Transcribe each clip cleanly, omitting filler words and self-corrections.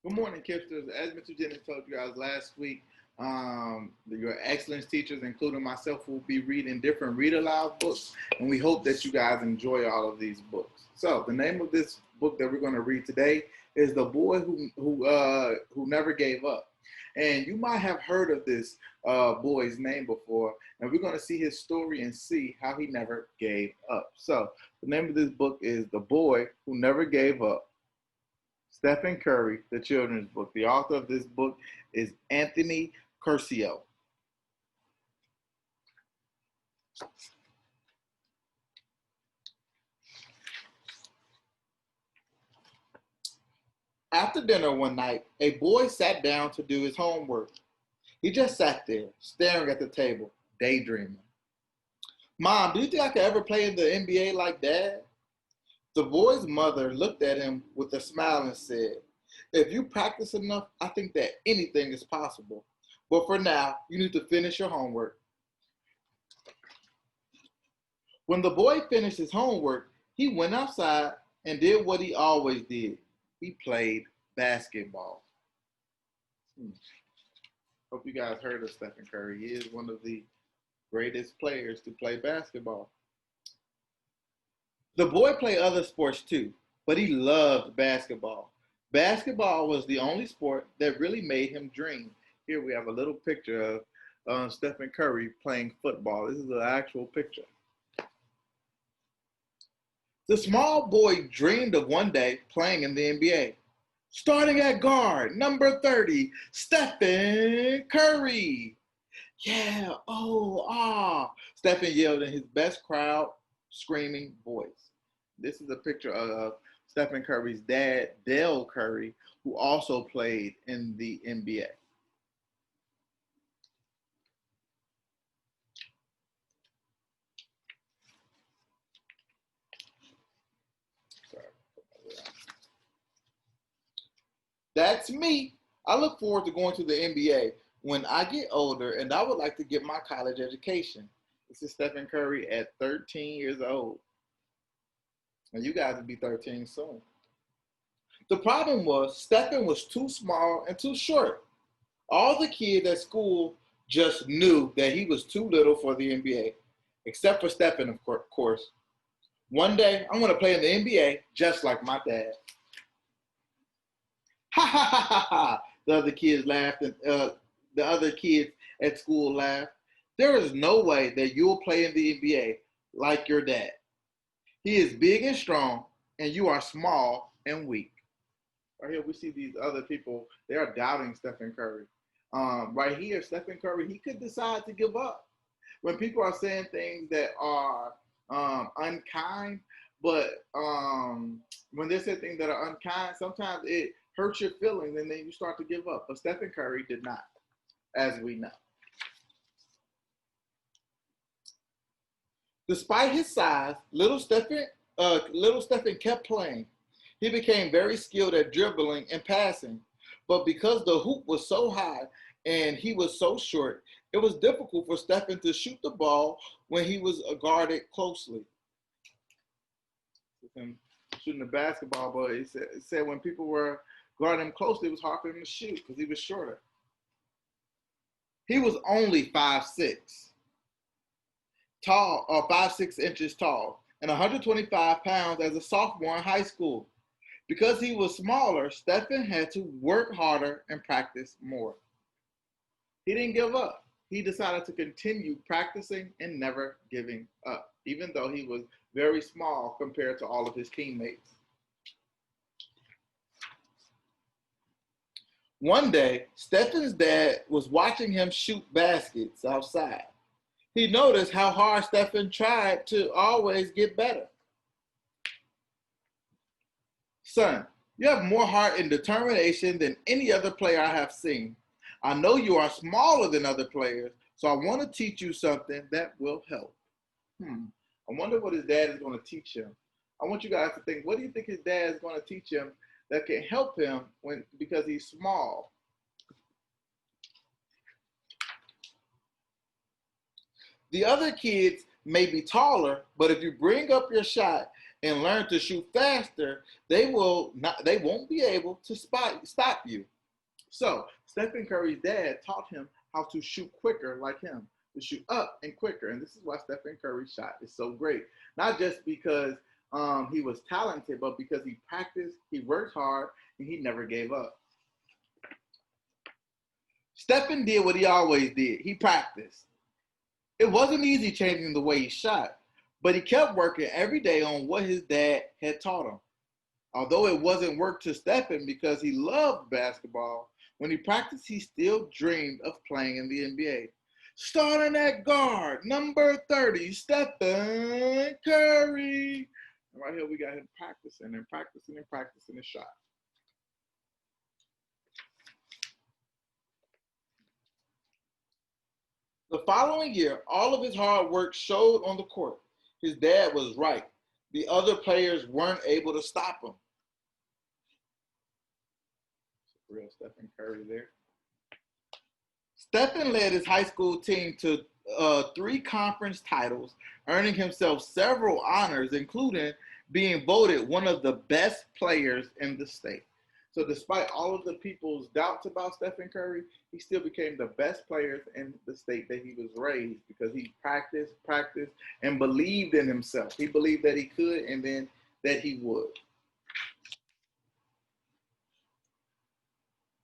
Good morning, Kipsters. As Mr. Jennings told you guys last week, your excellence teachers, including myself, will be reading different read aloud books, and we hope that you guys enjoy all of these books. So, the name of this book that we're going to read today is "The Boy Who Never Gave Up," and you might have heard of this boy's name before, and we're going to see his story and see how he never gave up. So, the name of this book is "The Boy Who Never Gave Up." Stephen Curry, the children's book. The author of this book is Anthony Curcio. After dinner one night, a boy sat down to do his homework. He just sat there, staring at the table, daydreaming. Mom, do you think I could ever play in the NBA like Dad? The boy's mother looked at him with a smile and said, if you practice enough, I think that anything is possible. But for now, you need to finish your homework. When the boy finished his homework, he went outside and did what he always did. He played basketball. Hope you guys heard of Stephen Curry. He is one of the greatest players to play basketball. The boy played other sports too, but he loved basketball. Basketball was the only sport that really made him dream. Here we have a little picture of Stephen Curry playing football. This is an actual picture. The small boy dreamed of one day playing in the NBA. Starting at guard, number 30, Stephen Curry. Yeah, oh, ah. Stephen yelled in his best crowd screaming voice. This is a picture of Stephen Curry's dad, Dale Curry, who also played in the NBA. That's me. I look forward to going to the NBA when I get older, and I would like to get my college education. This is Stephen Curry at 13 years old. And you guys will be 13 soon. The problem was Stephen was too small and too short. All the kids at school just knew that he was too little for the NBA, except for Stephen, of course. One day, I'm going to play in the NBA just like my dad. Ha ha ha ha ha! The other kids laughed, and the other kids at school laughed. There is no way that you'll play in the NBA like your dad. He is big and strong, and you are small and weak. Right here, we see these other people. They are doubting Stephen Curry. Right here, Stephen Curry, he could decide to give up. When people are saying things that are unkind, but when they say things that are unkind, sometimes it hurts your feelings, and then you start to give up. But Stephen Curry did not, as we know. Despite his size, little Stephen kept playing. He became very skilled at dribbling and passing, but because the hoop was so high and he was so short, it was difficult for Stephen to shoot the ball when he was guarded closely. Shooting the basketball, but it said when people were guarding him closely, it was hard for him to shoot because he was shorter. He was only 5'6". Tall, or 5'6" inches tall, and 125 pounds as a sophomore in high school. Because he was smaller, Stephen had to work harder and practice more. He didn't give up. He decided to continue practicing and never giving up, even though he was very small compared to all of his teammates. One day, Stephen's dad was watching him shoot baskets outside. He noticed how hard Stephen tried to always get better. Son, you have more heart and determination than any other player I have seen. I know you are smaller than other players, so I want to teach you something that will help. I wonder what his dad is going to teach him. I want you guys to think, what do you think his dad is going to teach him that can help him because he's small? The other kids may be taller, but if you bring up your shot and learn to shoot faster, they won't be able to stop you. So Stephen Curry's dad taught him how to shoot quicker like him, to shoot up and quicker. And this is why Stephen Curry's shot is so great. Not just because he was talented, but because he practiced, he worked hard, and he never gave up. Stephen did what he always did. He practiced. It wasn't easy changing the way he shot, but he kept working every day on what his dad had taught him. Although it wasn't work to Stephen because he loved basketball, when he practiced, he still dreamed of playing in the NBA. Starting at guard, number 30, Stephen Curry. And right here, we got him practicing and practicing and practicing his shot. The following year, all of his hard work showed on the court. His dad was right. The other players weren't able to stop him. Real Stephen Curry there. Stephen led his high school team to 3 conference titles, earning himself several honors, including being voted one of the best players in the state. So despite all of the people's doubts about Stephen Curry, he still became the best players in the state that he was raised because he practiced, and believed in himself. He believed that he could and then that he would.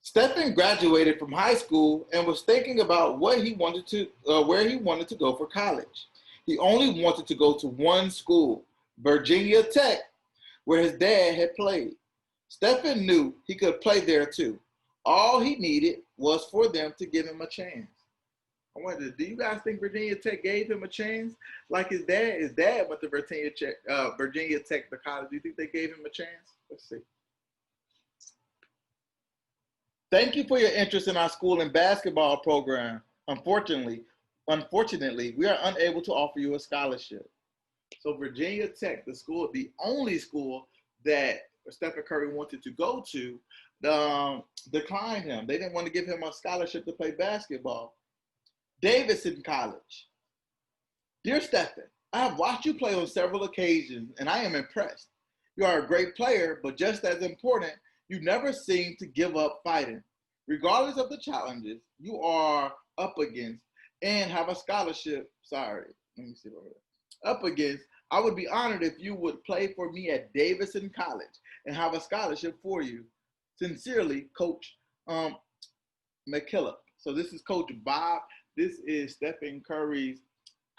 Stephen graduated from high school and was thinking about where he wanted to go for college. He only wanted to go to one school, Virginia Tech, where his dad had played. Stephen knew he could play there too. All he needed was for them to give him a chance. I wonder, do you guys think Virginia Tech gave him a chance? Like his dad went to Virginia Tech, the college. Do you think they gave him a chance? Let's see. Thank you for your interest in our school and basketball program. Unfortunately, we are unable to offer you a scholarship. So Virginia Tech, the only school that Stephen Curry wanted to go to, declined him. They didn't want to give him a scholarship to play basketball. Davidson College. Dear Stephen, I have watched you play on several occasions, and I am impressed. You are a great player, but just as important, you never seem to give up fighting. Regardless of the challenges you are up against and have a scholarship, up against, I would be honored if you would play for me at Davidson College and have a scholarship for you. Sincerely, Coach McKillop. So this is Coach Bob. This is Stephen Curry's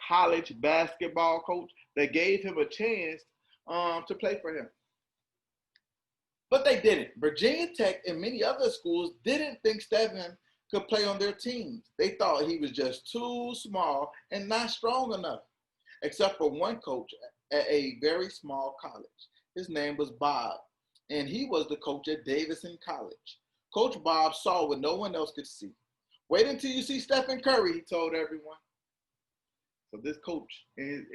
college basketball coach that gave him a chance to play for him. But they didn't. Virginia Tech and many other schools didn't think Stephen could play on their teams. They thought he was just too small and not strong enough, except for one coach at a very small college. His name was Bob, and he was the coach at Davidson College. Coach Bob saw what no one else could see. Wait until you see Stephen Curry, he told everyone. So this coach and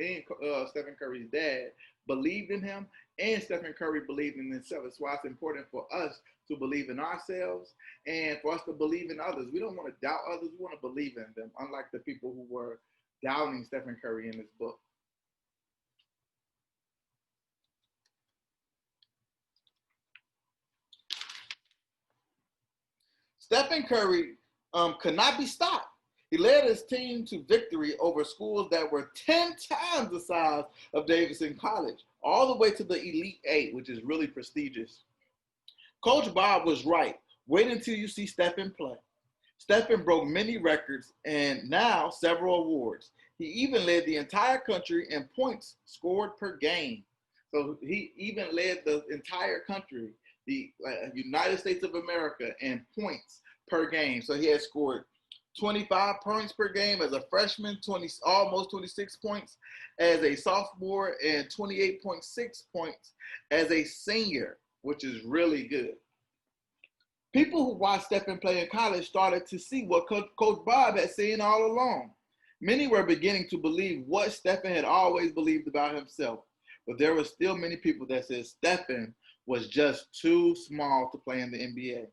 Stephen Curry's dad believed in him, and Stephen Curry believed in himself. That's why it's important for us to believe in ourselves and for us to believe in others. We don't want to doubt others. We want to believe in them, unlike the people who were doubting Stephen Curry in this book. Stephen Curry could not be stopped. He led his team to victory over schools that were 10 times the size of Davidson College, all the way to the Elite Eight, which is really prestigious. Coach Bob was right. Wait until you see Stephen play. Stephen broke many records and now several awards. He even led the entire country in points scored per game. So he even led the entire country, the United States of America, in points per game. So he had scored 25 points per game as a freshman, almost 26 points as a sophomore, and 28.6 points as a senior, which is really good. People who watched Stephen play in college started to see what Coach Bob had seen all along. Many were beginning to believe what Stephen had always believed about himself, but there were still many people that said Stephen was just too small to play in the NBA.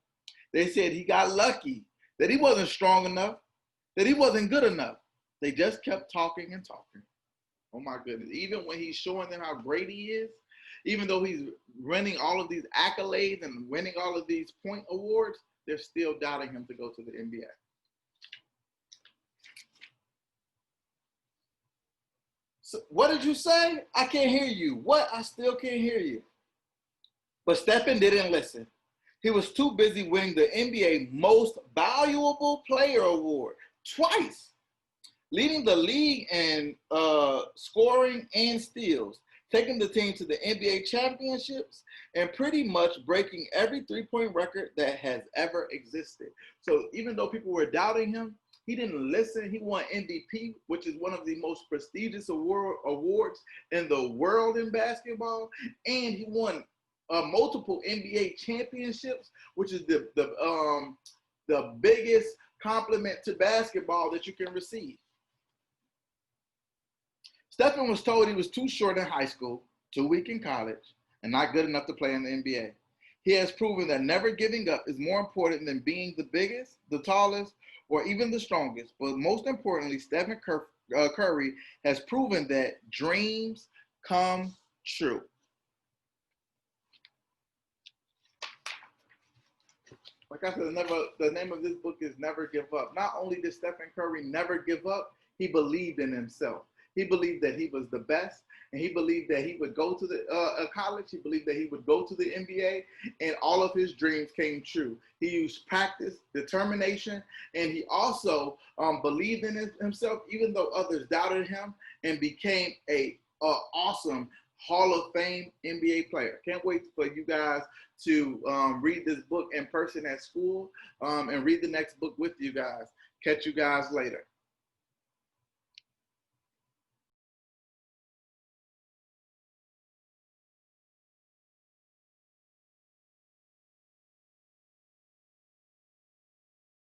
They said he got lucky, that he wasn't strong enough, that he wasn't good enough. They just kept talking and talking. Oh my goodness. Even when he's showing them how great he is, Even though he's winning all of these accolades and winning all of these point awards, they're still doubting him to go to the NBA. So what did you say? I can't hear you. What? I still can't hear you. But Stephen didn't listen. He was too busy winning the NBA Most Valuable Player Award twice, leading the league in scoring and steals, taking the team to the NBA championships, and pretty much breaking every three-point record that has ever existed. So even though people were doubting him, he didn't listen. He won MVP, which is one of the most prestigious awards in the world in basketball, and he won multiple NBA championships, which is the biggest compliment to basketball that you can receive. Stephen was told he was too short in high school, too weak in college, and not good enough to play in the NBA. He has proven that never giving up is more important than being the biggest, the tallest, or even the strongest. But most importantly, Stephen Curry has proven that dreams come true. Like I said, the name of this book is Never Give Up. Not only did Stephen Curry never give up, he believed in himself. He believed that he was the best, and he believed that he would go to the college. He believed that he would go to the NBA, and all of his dreams came true. He used practice, determination, and he also believed in himself, even though others doubted him, and became a awesome Hall of Fame NBA player. Can't wait for you guys to read this book in person at school and read the next book with you guys. Catch you guys later.